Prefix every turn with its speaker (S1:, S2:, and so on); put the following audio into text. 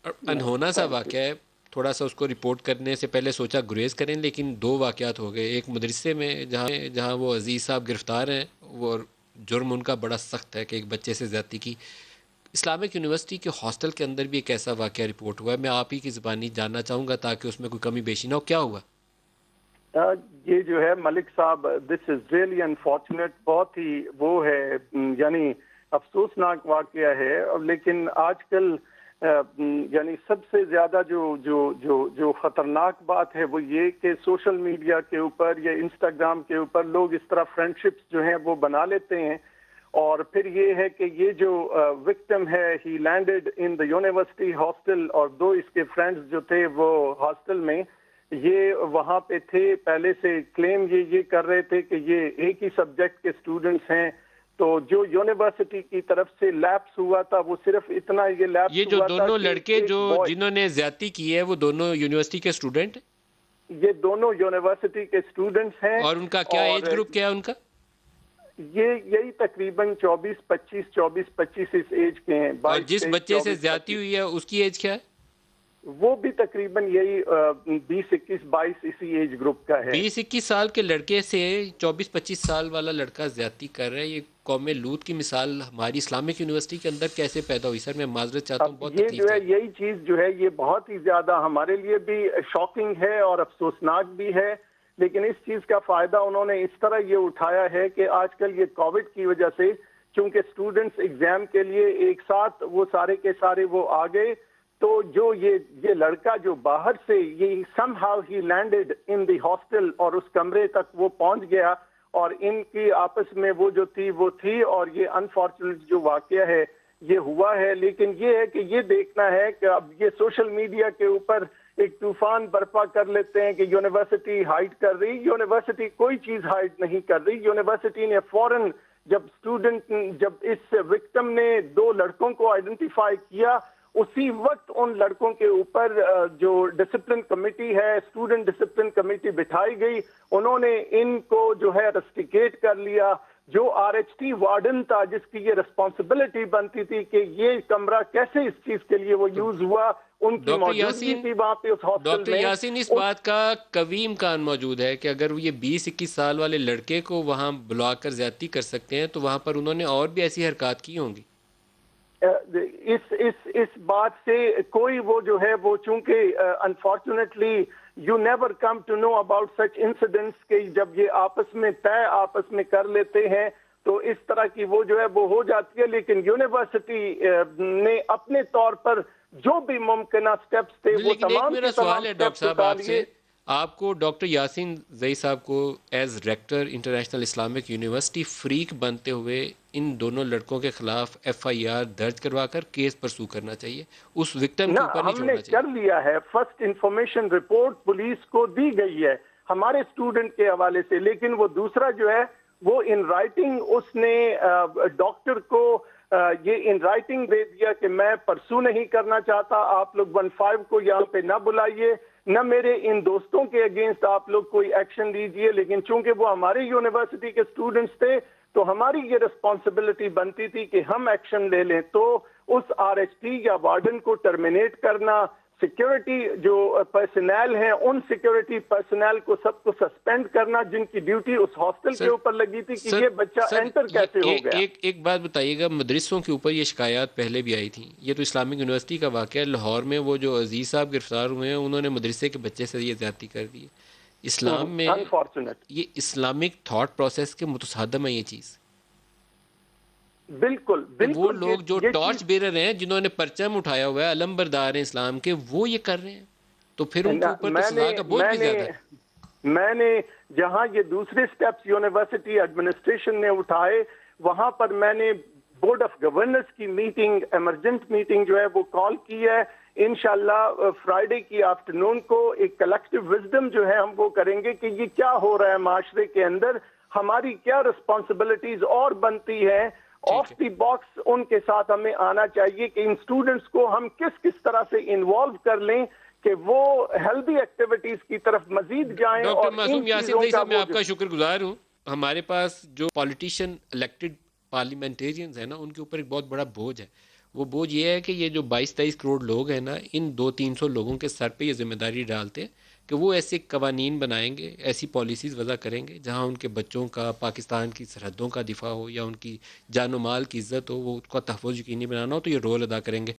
S1: अनहोना सा
S2: thank you.
S1: वाक़या है। थोड़ा सा उसको रिपोर्ट करने से पहले सोचा गुरेज करें, लेकिन दो वाक़यात हो गए। एक मदरसे में जहाँ जहाँ वो अजीज़ साहब गिरफ़्तार हैं, वो जुर्म उनका बड़ा सख्त है कि एक बच्चे से ज़्यादती की। इस्लामिक यूनिवर्सिटी के हॉस्टल के अंदर भी एक ऐसा वाक़या रिपोर्ट हुआ है। मैं आप ही की ज़बानी जानना चाहूँगा ताकि उसमें कोई कमी बेशी ना हो, क्या हुआ?
S2: ये जो है मलिक साहब, दिस इज रियली अनफॉर्चुनेट, बहुत ही वो है, यानी अफसोसनाक वाकया है। लेकिन आजकल यानी सबसे ज्यादा जो जो जो जो खतरनाक बात है वो ये कि सोशल मीडिया के ऊपर या इंस्टाग्राम के ऊपर लोग इस तरह फ्रेंडशिप्स जो हैं वो बना लेते हैं। और फिर ये है कि ये जो विक्टिम है, ही landed in the university hostel, और दो इसके फ्रेंड्स जो थे वो हॉस्टल में ये वहां पे थे पहले से। क्लेम ये कर रहे थे कि ये एक ही सब्जेक्ट के स्टूडेंट्स हैं। तो जो यूनिवर्सिटी की तरफ से लैप्स हुआ था वो सिर्फ इतना ये
S1: ये
S2: लैप्स
S1: जो
S2: हुआ था
S1: दोनों
S2: कि
S1: लड़के जो
S2: एक बॉय,
S1: जिन्होंने ज्यादती की है वो दोनों यूनिवर्सिटी के स्टूडेंट हैं?
S2: ये दोनों यूनिवर्सिटी के स्टूडेंट्स हैं।
S1: और उनका क्या एज
S2: और
S1: ग्रुप क्या है उनका?
S2: ये यही तकरीबन 24-25 इस एज के हैं,
S1: और
S2: 22
S1: जिस
S2: 23
S1: बच्चे से
S2: 24
S1: ज्यादती
S2: 25।
S1: हुई है उसकी एज क्या है?
S2: वो भी तकरीबन यही 20 21 22 इसी एज ग्रुप का है।
S1: 20-21 साल के लड़के से 24-25 साल वाला लड़का ज्यादती कर रहा है। ये कौम लूत की मिसाल हमारी इस्लामिक यूनिवर्सिटी के अंदर कैसे पैदा हुई? सर मैं माजरत चाहता हूँ,
S2: अब
S1: बहुत
S2: ये
S1: तकलीफ
S2: जो है,
S1: दे रही
S2: यही चीज जो है ये बहुत ही ज्यादा हमारे लिए भी शॉकिंग है और अफसोसनाक भी है। लेकिन इस चीज का फायदा उन्होंने इस तरह ये उठाया है कि आजकल ये कोविड की वजह से, क्योंकि स्टूडेंट्स एग्जाम के लिए एक साथ वो सारे के सारे वो आ गए, तो जो ये लड़का जो बाहर से ये somehow he landed in the hostel और उस कमरे तक वो पहुंच गया, और इनकी आपस में वो जो थी वो थी, और ये अनफॉर्चुनेट जो वाकया है ये हुआ है। लेकिन ये है कि ये देखना है कि अब ये सोशल मीडिया के ऊपर एक तूफान बर्पा कर लेते हैं कि यूनिवर्सिटी हाइड कर रही। यूनिवर्सिटी कोई चीज हाइड नहीं कर रही। यूनिवर्सिटी ने फौरन, जब इस विक्टिम ने दो लड़कों को आइडेंटिफाई किया, उसी वक्त उन लड़कों के ऊपर जो डिसिप्लिन कमेटी है, स्टूडेंट डिसिप्लिन कमेटी बिठाई गई। उन्होंने इनको जो है रस्टिकेट कर लिया। जो आरएचटी वार्डन था जिसकी ये रिस्पॉन्सिबिलिटी बनती थी कि ये कमरा कैसे इस चीज के लिए वो
S1: तो
S2: यूज हुआ, उनकी
S1: डॉक्टर
S2: मौजूदगी
S1: यासीन
S2: थी वहां पे उस हॉस्टल
S1: डॉक्टर
S2: में।
S1: यासीन इस
S2: उस
S1: बात का कवी इम्कान मौजूद है कि अगर वो ये 20-21 साल वाले लड़के को वहाँ बुलाकर ज्यादती कर सकते हैं तो वहाँ पर उन्होंने और भी ऐसी हरकत की होंगी।
S2: इस बात से कोई वो जो है वो, चूंकि unfortunately you never come to know about such incidents के जब ये आपस में कर लेते हैं तो इस तरह की वो जो है वो हो जाती है। लेकिन यूनिवर्सिटी ने अपने तौर पर जो भी मुमकिन स्टेप्स थे वो
S1: लेकिन एक
S2: तमाम
S1: मेरा
S2: के तमाम
S1: सवाल है डॉक्टर
S2: स्टेप्स
S1: साहब
S2: उठा
S1: आपसे।
S2: लिए।
S1: आपको डॉक्टर यासीन जई साहब को as rector international Islamic university फ्रीक बनते हुए इन दोनों लड़कों के खिलाफ एफआईआर दर्ज करवाकर केस परसू करना चाहिए, उस विक्टिम
S2: ना,
S1: के ऊपर नहीं
S2: हमने
S1: छोड़ना चाहिए।
S2: कर लिया है। फर्स्ट इंफॉर्मेशन रिपोर्ट पुलिस को दी गई है हमारे स्टूडेंट के हवाले से। लेकिन वो दूसरा जो है वो इन राइटिंग उसने डॉक्टर को ये इन राइटिंग दे दिया कि मैं परसू नहीं करना चाहता, आप लोग 15 को यहाँ पे ना बुलाइए, न मेरे इन दोस्तों के अगेंस्ट आप लोग कोई एक्शन लीजिए। लेकिन चूंकि वो हमारे यूनिवर्सिटी के स्टूडेंट्स थे तो हमारी ये रिस्पॉन्सिबिलिटी बनती थी कि हम एक्शन ले लें। तो उस आरएचटी या वार्डन को टर्मिनेट करना, सिक्योरिटी जो पर्सनल हैं उन सिक्योरिटी पर्सनल को सबको सस्पेंड करना जिनकी ड्यूटी उस हॉस्टल के
S1: सर
S2: ऊपर लगी थी कि
S1: सर
S2: ये बच्चा
S1: सर
S2: एंटर
S1: ये
S2: कैसे हो गया।
S1: एक बात बताइएगा, मदरसों के ऊपर ये शिकायत पहले भी आई थी। ये तो इस्लामिक यूनिवर्सिटी का वाक़या है। लाहौर में वो जो अजीज़ साहब गिरफ्तार हुए हैं उन्होंने मदरसे के बच्चे से ये ज्यादती कर दी है। इस्लाम में
S2: अनफॉर्चुनेट।
S1: ये इस्लामिक थॉट प्रोसेस के मुतसादम है ये चीज़।
S2: बिल्कुल
S1: कि वो
S2: बिल्कुल
S1: लोग जो
S2: ये चीज।
S1: टॉर्च बेरर हैं, जिन्होंने परचम उठाया हुआ है, अलम बरदार हैं इस्लाम के, वो ये कर रहे हैं, तो फिर उनके ऊपर तो
S2: मैंने
S1: सजा का बोझ भी
S2: मैंने
S1: ज्यादा है।
S2: मैंने जहां ये दूसरे स्टेप्स यूनिवर्सिटी एडमिनिस्ट्रेशन ने उठाए, वहां पर मैंने बोर्ड ऑफ गवर्नर्स की मीटिंग, इमरजेंट मीटिंग जो है वो कॉल की है। इंशाल्लाह फ्राइडे की आफ्टरनून को एक कलेक्टिव विजडम जो है हम वो करेंगे कि ये क्या हो रहा है माशरे के अंदर, हमारी क्या रिस्पॉन्सिबिलिटीज और बनती है।
S1: ठीक
S2: ऑफ
S1: है।
S2: द बॉक्स उनके साथ हमें आना चाहिए कि इन स्टूडेंट्स को हम किस किस तरह से इन्वॉल्व कर लें कि वो हेल्दी एक्टिविटीज की तरफ मजीद जाएं
S1: डॉक्टर
S2: और इन
S1: मासूम यासिन
S2: चीजों
S1: भाई
S2: का
S1: साहब, मैं
S2: वो जो।
S1: आपका शुक्रगुजार हूँ। हमारे पास जो पॉलिटिशियन इलेक्टेड पार्लियामेंटेरियंस है ना, उनके ऊपर एक बहुत बड़ा बोझ है। वो बोझ ये है कि ये जो 22-23 करोड़ लोग हैं ना, इन 200-300 लोगों के सर पे ये जिम्मेदारी डालते हैं कि वो ऐसे कवानीन बनाएंगे, ऐसी पॉलिसीज़ वज़ा करेंगे जहाँ उनके बच्चों का, पाकिस्तान की सरहदों का दिफा हो या उनकी जान माल की इज़्ज़त हो, वो उसका तहफ़्फ़ुज़ यकीनी बनाना हो, तो ये रोल अदा करेंगे।